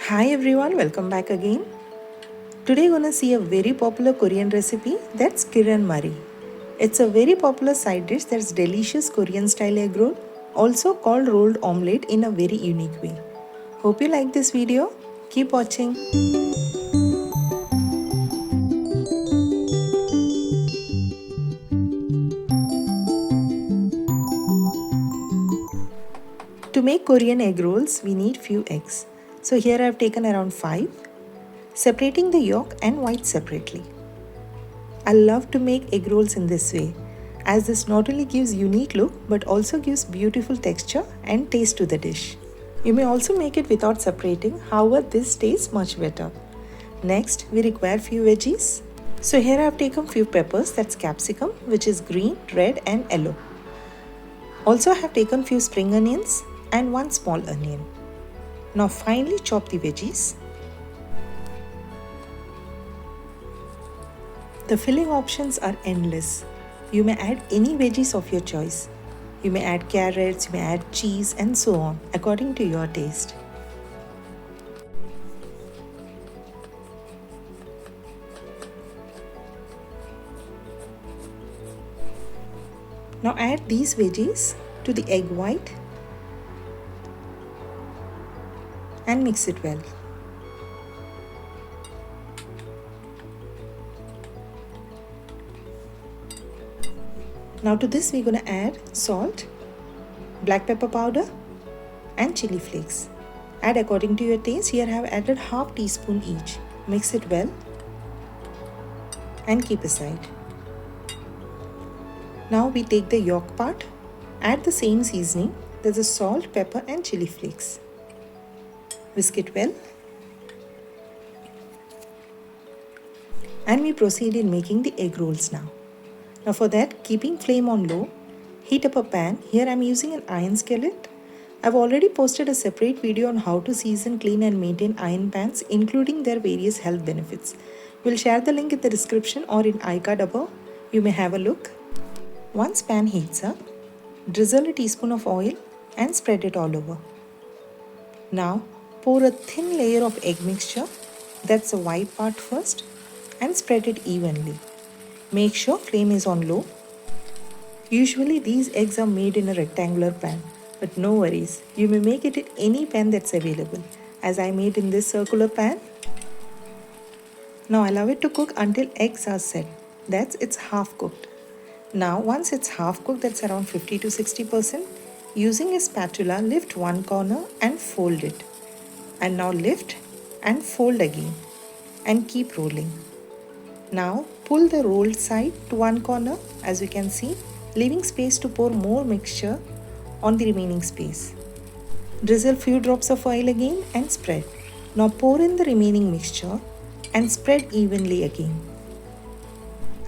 Hi everyone, welcome back again. Today we're gonna see a very popular Korean recipe, that's Gyeran curry. It's a very popular side dish that's delicious Korean style egg roll, also called rolled omelette in a very unique way. Hope you like this video. Keep watching. To make Korean egg rolls, we need few eggs. So here I have taken around 5, separating the yolk and white separately. I love to make egg rolls in this way, as this not only gives unique look but also gives beautiful texture and taste to the dish. You may also make it without separating, however this tastes much better. Next, we require few veggies. So here I have taken few peppers, that's capsicum, which is green, red and yellow. Also I have taken few spring onions and one small onion. Now finely chop the veggies. The filling options are endless. You may add any veggies of your choice. You may add carrots, you may add cheese and so on according to your taste. Now add these veggies to the egg white and mix it well. Now to this we're going to add salt, black pepper powder and chilli flakes. Add according to your taste. Here I have added half teaspoon each. Mix it well and keep aside. Now we take the yolk part, add the same seasoning, there's a salt, pepper and chilli flakes. Whisk it well. And we proceed in making the egg rolls now. Now for that, keeping flame on low, heat up a pan. Here I am using an iron skillet. I have already posted a separate video on how to season, clean and maintain iron pans, including their various health benefits. We'll share the link in the description or in iCard above. You may have a look. Once pan heats up, drizzle a teaspoon of oil and spread it all over. Now pour a thin layer of egg mixture, that's the white part first, and spread it evenly. Make sure flame is on low. Usually these eggs are made in a rectangular pan, but no worries, you may make it in any pan that's available, as I made in this circular pan. Now allow it to cook until eggs are set, that's it's half cooked. Now once it's half cooked, that's around 50 to 60%, using a spatula lift one corner and fold it. And now lift and fold again and keep rolling. Now pull the rolled side to one corner, as you can see, leaving space to pour more mixture on the remaining space. Drizzle few drops of oil again and spread. Now pour in the remaining mixture and spread evenly again.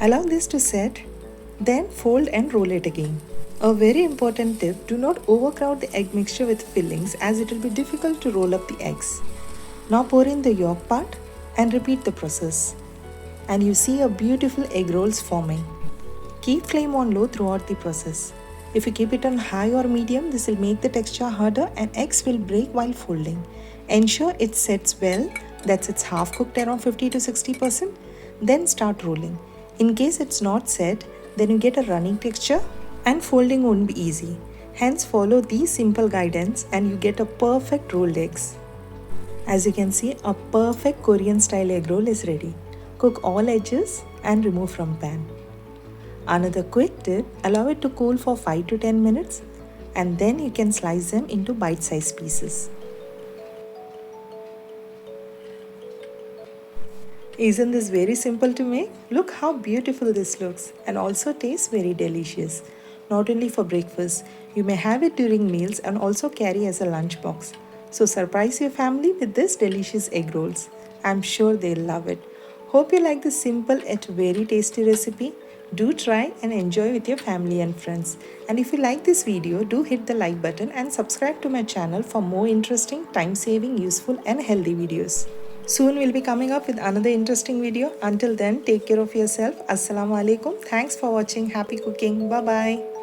Allow this to set, then fold and roll it again. A very important tip, do not overcrowd the egg mixture with fillings, as it will be difficult to roll up the eggs. Now pour in the yolk part and repeat the process. And you see a beautiful egg rolls forming. Keep flame on low throughout the process. If you keep it on high or medium, this will make the texture harder and eggs will break while folding. Ensure it sets well, that's it's half cooked around 50 to 60%, then start rolling. In case it's not set, then you get a running texture and folding won't be easy. Hence follow these simple guidance and you get a perfect rolled eggs. As you can see, a perfect Korean style egg roll is ready. Cook all edges and remove from pan. Another quick tip, allow it to cool for 5 to 10 minutes and then you can slice them into bite-sized pieces. Isn't this very simple to make? Look how beautiful this looks and also tastes very delicious. Not only for breakfast, you may have it during meals and also carry as a lunch box. So surprise your family with this delicious egg rolls. I'm sure they'll love it. Hope you like this simple yet very tasty recipe. Do try and enjoy with your family and friends. And if you like this video, do hit the like button and subscribe to my channel for more interesting, time-saving, useful and healthy videos. Soon we'll be coming up with another interesting video. Until then, take care of yourself. Assalamu alaikum. Thanks for watching. Happy cooking. Bye-bye.